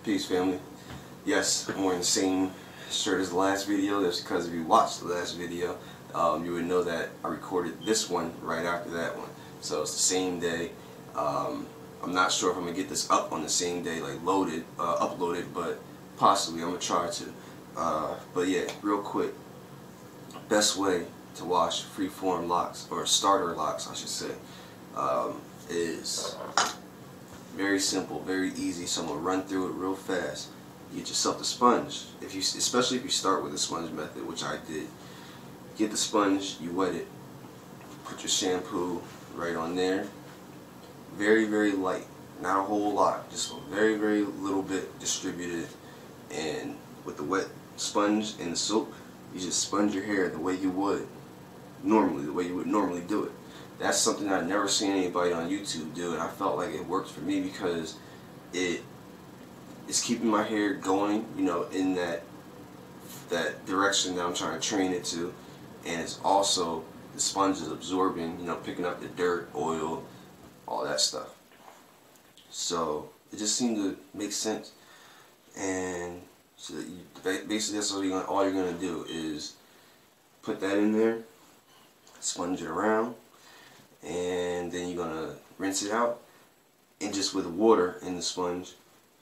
Peace, family. Yes, I'm wearing the same shirt as the last video. That's because if you watched the last video, you would know that I recorded this one right after that one. So it's the same day. I'm not sure if I'm gonna get this up on the same day, like uploaded, but possibly I'm gonna try to. But yeah, real quick, best way to wash Freeform locks, or Starter Locs, I should say, is very simple, very easy. So I'm gonna run through it real fast. You get yourself the sponge. Especially if you start with the sponge method, which I did. Get the sponge, you wet it, put your shampoo right on there. Very, very light, not a whole lot, just a very, very little bit distributed. And with the wet sponge and the soap, you just sponge your hair the way you would normally, the way you would normally do it. That's something I've never seen anybody on YouTube do, and I felt like it worked for me because it's keeping my hair going, you know, in that direction that I'm trying to train it to, and it's also, the sponge is absorbing, you know, picking up the dirt, oil, all that stuff. So it just seemed to make sense. And so basically that's all you're gonna do is put that in there, sponge it around, and then you're gonna rinse it out. And just with water in the sponge,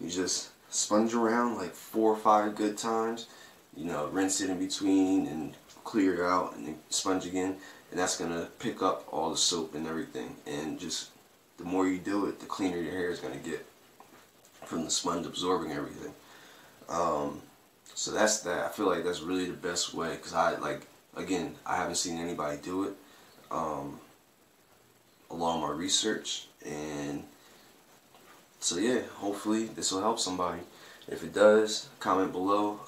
you just sponge around like 4 or 5 good times. You know, rinse it in between and clear it out, and then sponge again, and that's gonna pick up all the soap and everything. And just the more you do it, the cleaner your hair is gonna get from the sponge absorbing everything. So that's that. I feel like that's really the best way, because I haven't seen anybody do it along my research, and so yeah, hopefully this will help somebody. If it does, comment below.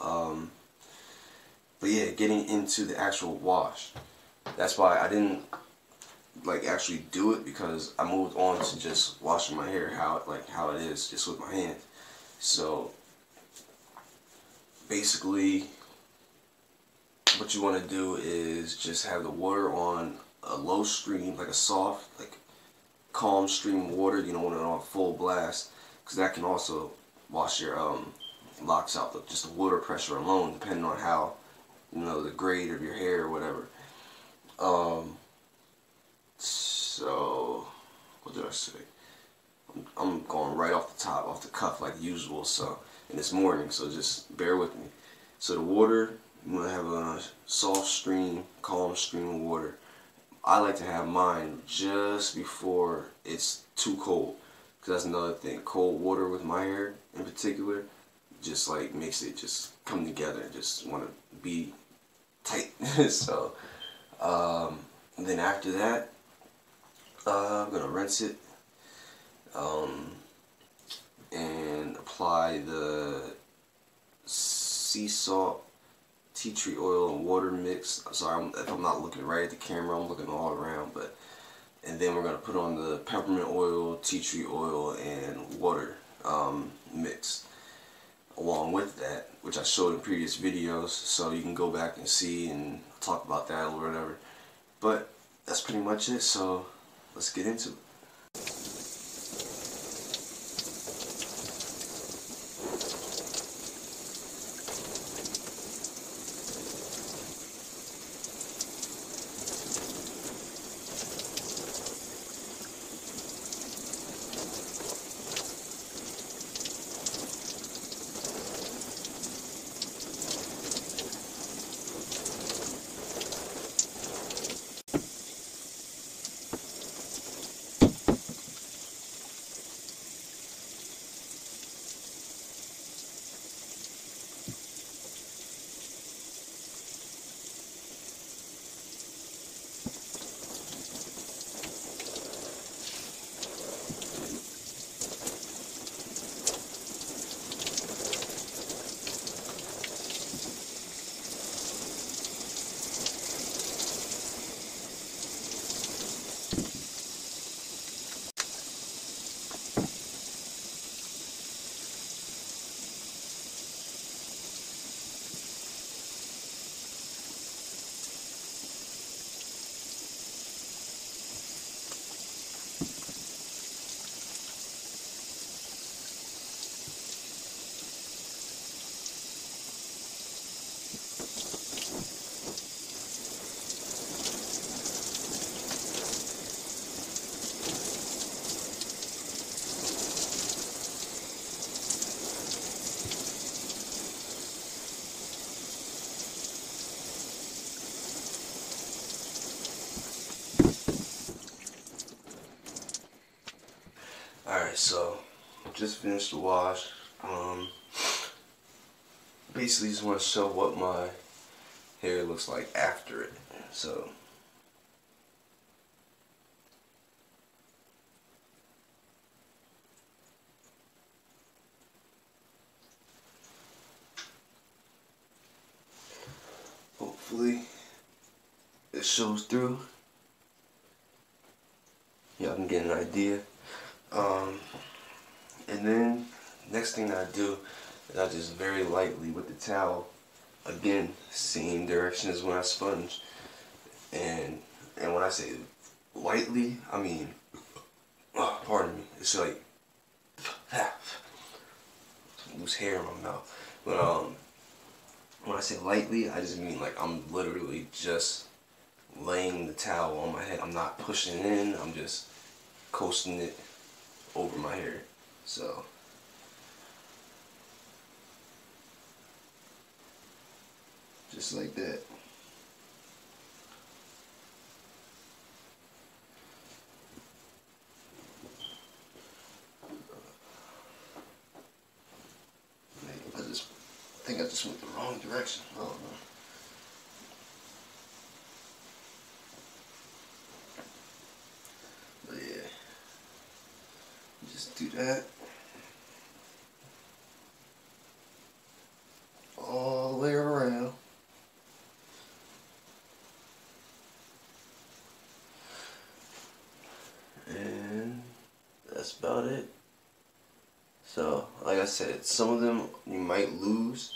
But yeah, getting into the actual wash, that's why I didn't actually do it, because I moved on to just washing my hair how it is, just with my hands. So basically what you want to do is just have the water on a low stream, like a soft, like calm stream of water. You don't want it on full blast, because that can also wash your locks out. Just the water pressure alone, depending on how, you know, the grade of your hair or whatever. So what did I say? I'm going right off the top, off the cuff like usual. So, and it's morning, so just bear with me. So the water, you want to have a soft stream, calm stream of water. I like to have mine just before it's too cold, because that's another thing. Cold water with my hair in particular just like makes it just come together. Just want to be tight. So and then after that, I'm gonna rinse it and apply the sea salt, tea tree oil, and water mix. Sorry if I'm not looking right at the camera, I'm looking all around. And then we're gonna put on the peppermint oil, tea tree oil, and water mix along with that, which I showed in previous videos, so you can go back and see and talk about that or whatever. But that's pretty much it, so let's get into it. finished the wash. Basically just want to show what my hair looks like after it. So hopefully it shows through. Y'all can get an idea. And then next thing I do is I just very lightly with the towel, again, same direction as when I sponge. And when I say lightly, I mean, pardon me, it's like loose hair in my mouth. But when I say lightly, I just mean like I'm literally just laying the towel on my head. I'm not pushing it in, I'm just coasting it over my hair. So just like that. I think I just went the wrong direction. I don't know. But yeah, just do that all the way around. And that's about it. So, like I said, some of them you might lose.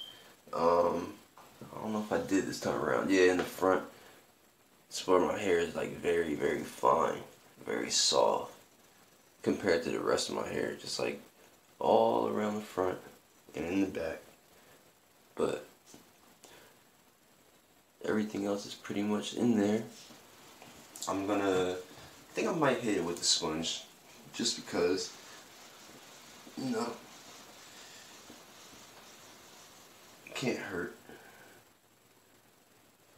I don't know if I did this time around. Yeah, in the front, it's where my hair is like very, very fine, very soft compared to the rest of my hair. Just like all around the front and in the back. But everything else is pretty much in there. I think I might hit it with the sponge just because, you know, it can't hurt.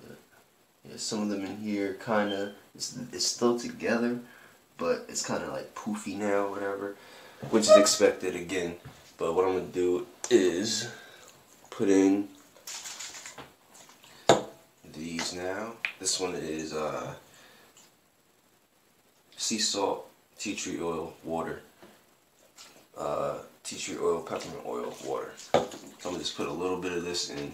But yeah, some of them in here kind of, it's still together, but it's kind of like poofy now, whatever, which is expected again. But what I'm going to do is put in these now. This one is sea salt, tea tree oil, water, tea tree oil, peppermint oil, water. So I'm gonna just put a little bit of this in.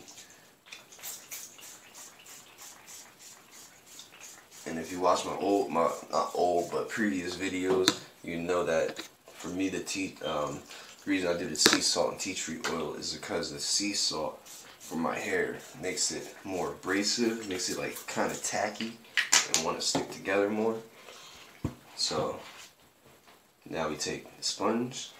And if you watch my not old, but previous videos, you know that for me the reason I do the sea salt and tea tree oil is because the sea salt for my hair makes it more abrasive, makes it like kind of tacky and want to stick together more. So now we take the sponge.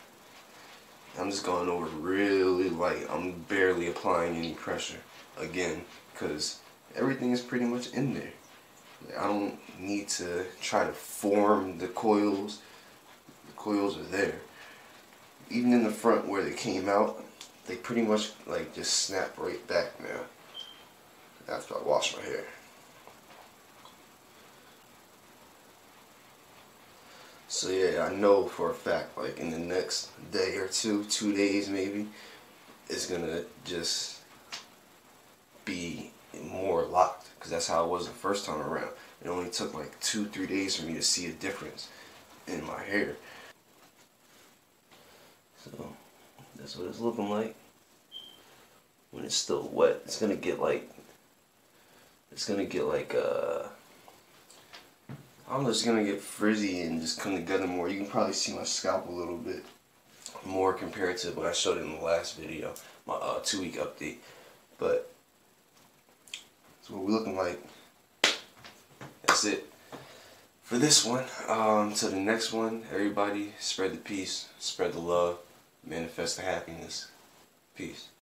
I'm just going over really light. I'm barely applying any pressure again because everything is pretty much in there. Like, I don't need to try to form the coils. The coils are there. Even in the front where they came out, they pretty much like just snap right back now after I wash my hair. So yeah, I know for a fact, like in the next day or 2 days maybe, it's gonna just be more locked, because that's how it was the first time around. It only took like 2-3 days for me to see a difference in my hair. So that's what it's looking like when it's still wet. It's gonna get like I don't know, it's gonna get frizzy and just come together more. You can probably see my scalp a little bit more compared to what I showed in the last video, my 2-week update. But that's what we're looking like. That's it for this one. To the next one, everybody spread the peace, spread the love, manifest the happiness. Peace.